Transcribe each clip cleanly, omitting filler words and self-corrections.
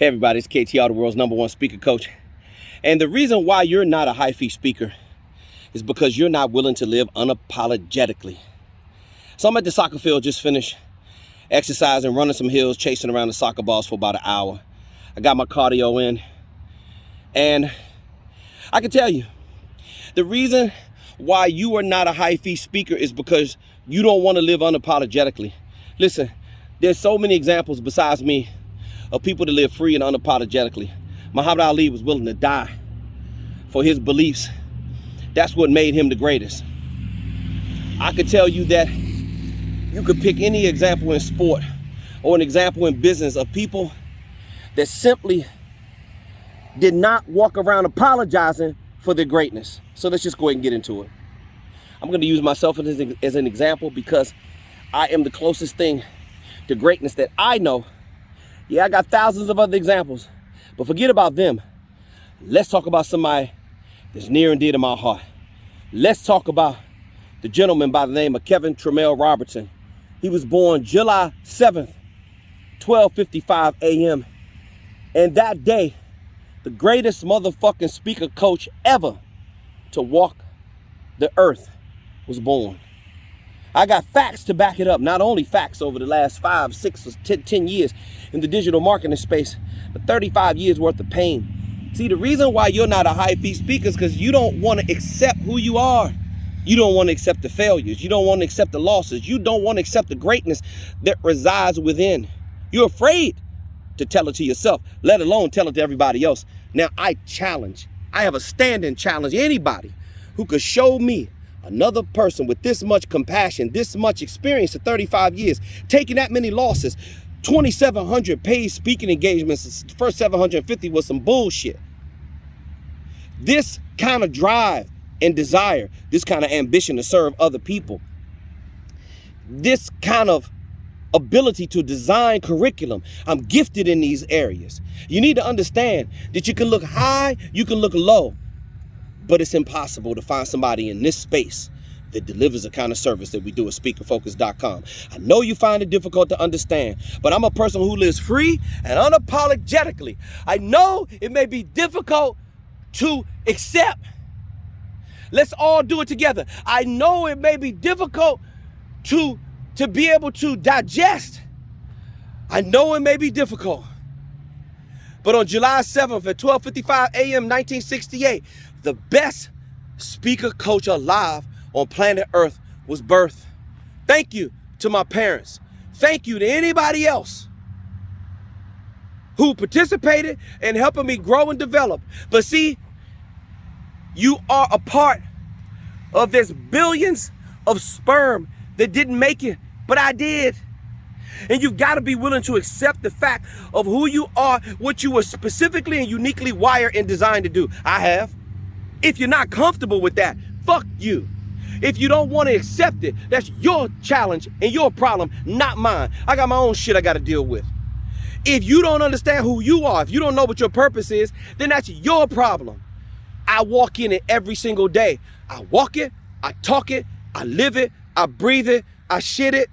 Hey everybody, it's KTR, the world's #1 speaker coach. And the reason why you're not a high fee speaker is because you're not willing to live unapologetically. So I'm at the soccer field, just finished exercising, running some hills, chasing around the soccer balls for about an hour. I got my cardio in. And I can tell you, the reason why you are not a high fee speaker is because you don't want to live unapologetically. Listen, there's so many examples besides me of people that live free and unapologetically. Muhammad Ali was willing to die for his beliefs. That's what made him the greatest. I could tell you that you could pick any example in sport or an example in business of people that simply did not walk around apologizing for their greatness. So let's just go ahead and get into it. I'm going to use myself as an example because I am the closest thing to greatness that I know. Yeah, I got thousands of other examples, but forget about them. Let's talk about somebody that's near and dear to my heart. Let's talk about the gentleman by the name of Kevin Tremell Robertson. He was born July 7th, 12:55 a.m. And that day, the greatest motherfucking speaker coach ever to walk the earth was born. I got facts to back it up. Not only facts over the last 5, 6, or 10 years in the digital marketing space, but 35 years worth of pain. See, the reason why you're not a high fee speaker is because you don't want to accept who you are. You don't want to accept the failures. You don't want to accept the losses. You don't want to accept the greatness that resides within. You're afraid to tell it to yourself, let alone tell it to everybody else. Now, I have a standing challenge anybody who could show me another person with this much compassion, this much experience of 35 years, taking that many losses, 2,700 paid speaking engagements, the first 750 was some bullshit. This kind of drive and desire, this kind of ambition to serve other people, this kind of ability to design curriculum, I'm gifted in these areas. You need to understand that you can look high, you can look low, but it's impossible to find somebody in this space that delivers the kind of service that we do at speakerfocus.com. I know you find it difficult to understand, but I'm a person who lives free and unapologetically. I know it may be difficult to accept. Let's all do it together. I know it may be difficult to be able to digest. I know it may be difficult. But on July 7th at 12:55 a.m. 1968, the best speaker coach alive on planet Earth was birthed. Thank you to my parents. Thank you to anybody else who participated in helping me grow and develop. But see, you are a part of this billions of sperm that didn't make it, but I did. And you've got to be willing to accept the fact of who you are, what you were specifically and uniquely wired and designed to do. I have. If you're not comfortable with that, fuck you. If you don't want to accept it, that's your challenge and your problem, not mine. I got my own shit I got to deal with. If you don't understand who you are, if you don't know what your purpose is, then that's your problem. I walk in it every single day. I walk it, I talk it, I live it, I breathe it, I shit it.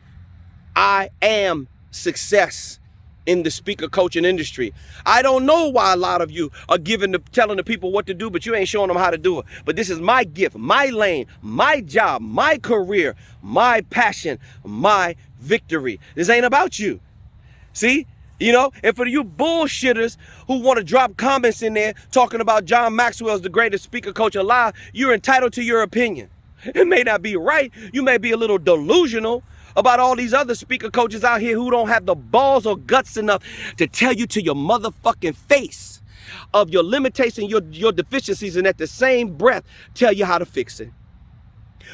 I am success in the speaker coaching industry. I don't know why a lot of you are telling the people what to do, but you ain't showing them how to do it. But this is my gift, my lane, my job, my career, my passion, my victory. This ain't about you. See? You know, and for you bullshitters who want to drop comments in there talking about John Maxwell is the greatest speaker coach alive, you're entitled to your opinion. It may not be right. You may be a little delusional about all these other speaker coaches out here who don't have the balls or guts enough to tell you to your motherfucking face of your limitations, your deficiencies, and at the same breath tell you how to fix it.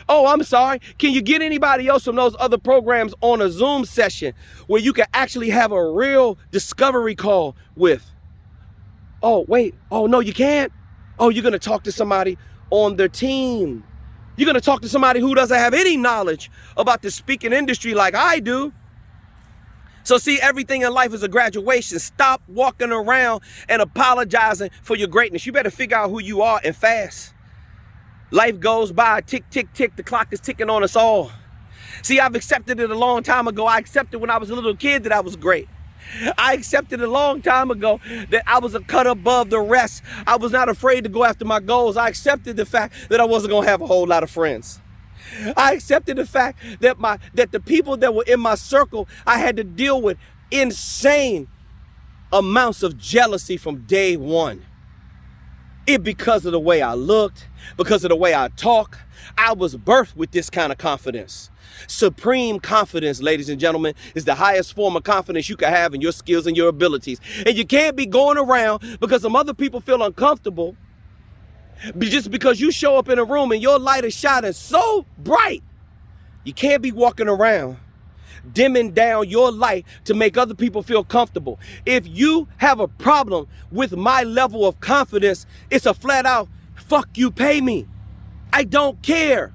Oh, I'm sorry. Can you get anybody else from those other programs on a Zoom session where you can actually have a real discovery call with? Oh, wait. Oh, no, you can't. Oh, you're going to talk to somebody on their team. You're going to talk to somebody who doesn't have any knowledge about the speaking industry like I do. So see, everything in life is a graduation. Stop walking around and apologizing for your greatness. You better figure out who you are and fast. Life goes by, tick, tick, tick. The clock is ticking on us all. See, I've accepted it a long time ago. I accepted when I was a little kid that I was great. I accepted a long time ago that I was a cut above the rest. I was not afraid to go after my goals. I accepted the fact that I wasn't going to have a whole lot of friends. I accepted the fact that the people that were in my circle, I had to deal with insane amounts of jealousy from day one. Because of the way I looked, because of the way I talk. I was birthed with this kind of confidence. Supreme confidence, ladies and gentlemen, is the highest form of confidence you can have in your skills and your abilities. And you can't be going around because some other people feel uncomfortable just because you show up in a room and your light is shining so bright. You can't be walking around dimming down your light to make other people feel comfortable. If you have a problem with my level of confidence, it's a flat out, fuck you, pay me. I don't care.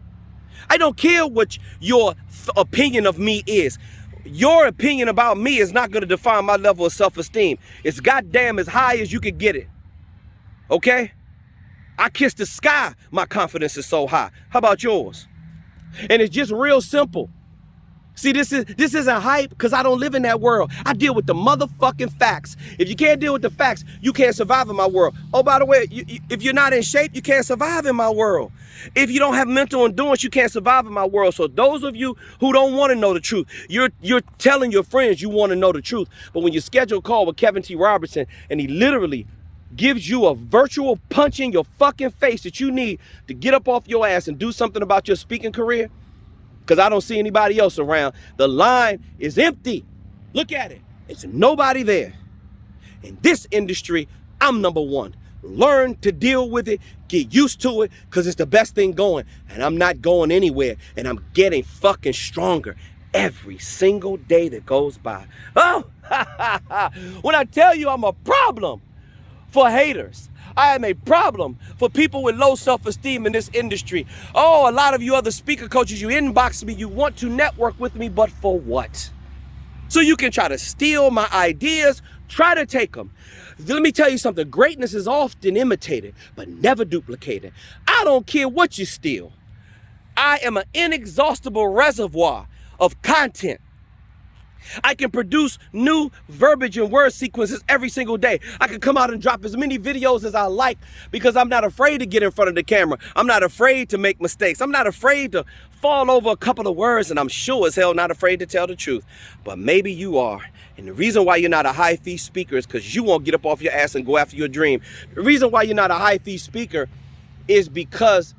I don't care what your opinion of me is. Your opinion about me is not going to define my level of self-esteem. It's goddamn as high as you can get it. Okay? I kiss the sky. My confidence is so high. How about yours? And it's just real simple. See, this isn't hype because I don't live in that world. I deal with the motherfucking facts. If you can't deal with the facts, you can't survive in my world. Oh, by the way, if you're not in shape, you can't survive in my world. If you don't have mental endurance, you can't survive in my world. So those of you who don't want to know the truth, you're telling your friends you want to know the truth. But when you schedule a call with Kevin T. Robertson and he literally gives you a virtual punch in your fucking face that you need to get up off your ass and do something about your speaking career, because I don't see anybody else around. The line is empty. Look at it. It's nobody there. In this industry, I'm number one. Learn to deal with it. Get used to it because it's the best thing going. And I'm not going anywhere. And I'm getting fucking stronger every single day that goes by. Oh, when I tell you I'm a problem for haters, I am a problem for people with low self-esteem in this industry. Oh, a lot of you other speaker coaches, you inbox me, you want to network with me, but for what? So you can try to steal my ideas, try to take them. Let me tell you something. Greatness is often imitated, but never duplicated. I don't care what you steal. I am an inexhaustible reservoir of content. I can produce new verbiage and word sequences every single day. I can come out and drop as many videos as I like because I'm not afraid to get in front of the camera. I'm not afraid to make mistakes. I'm not afraid to fall over a couple of words, and I'm sure as hell not afraid to tell the truth. But maybe you are. And the reason why you're not a high-fee speaker is because you won't get up off your ass and go after your dream. The reason why you're not a high-fee speaker is because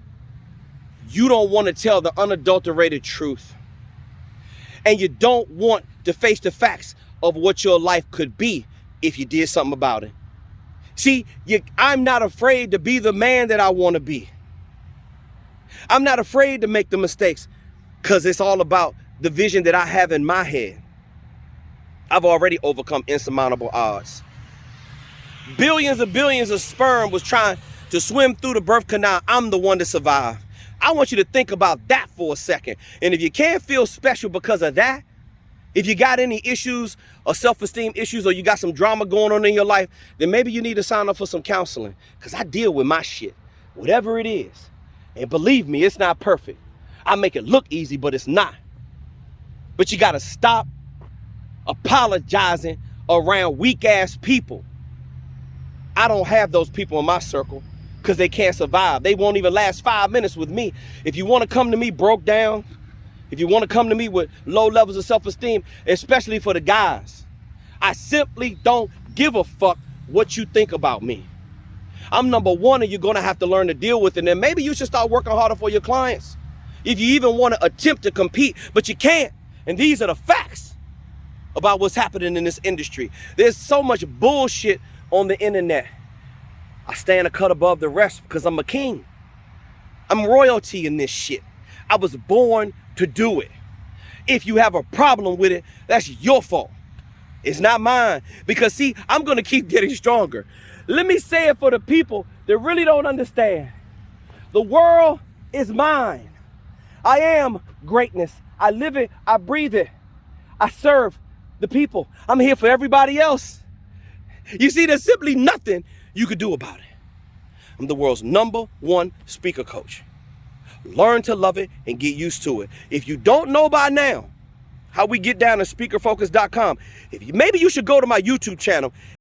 you don't want to tell the unadulterated truth. And you don't want to face the facts of what your life could be if you did something about it. See, I'm not afraid to be the man that I want to be. I'm not afraid to make the mistakes because it's all about the vision that I have in my head. I've already overcome insurmountable odds. Billions and billions of sperm was trying to swim through the birth canal. I'm the one that survived. I want you to think about that for a second. And if you can't feel special because of that, if you got any issues or self-esteem issues or you got some drama going on in your life, then maybe you need to sign up for some counseling because I deal with my shit, whatever it is. And believe me, it's not perfect. I make it look easy, but it's not. But you got to stop apologizing around weak-ass people. I don't have those people in my circle because they can't survive. They won't even last 5 minutes with me. If you want to come to me broke down, if you want to come to me with low levels of self-esteem, especially for the guys, I simply don't give a fuck what you think about me. I'm number one and you're going to have to learn to deal with it. And then maybe you should start working harder for your clients. If you even want to attempt to compete, but you can't. And these are the facts about what's happening in this industry. There's so much bullshit on the internet. I stand a cut above the rest because I'm a king. I'm royalty in this shit. I was born to do it. If you have a problem with it, that's your fault. It's not mine. Because see, I'm going to keep getting stronger. Let me say it for the people that really don't understand. The world is mine. I am greatness. I live it. I breathe it. I serve the people. I'm here for everybody else. You see, there's simply nothing you could do about it. I'm the world's #1 speaker coach. Learn to love it and get used to it. If you don't know by now, how we get down to speakerfocus.com. Maybe you should go to my YouTube channel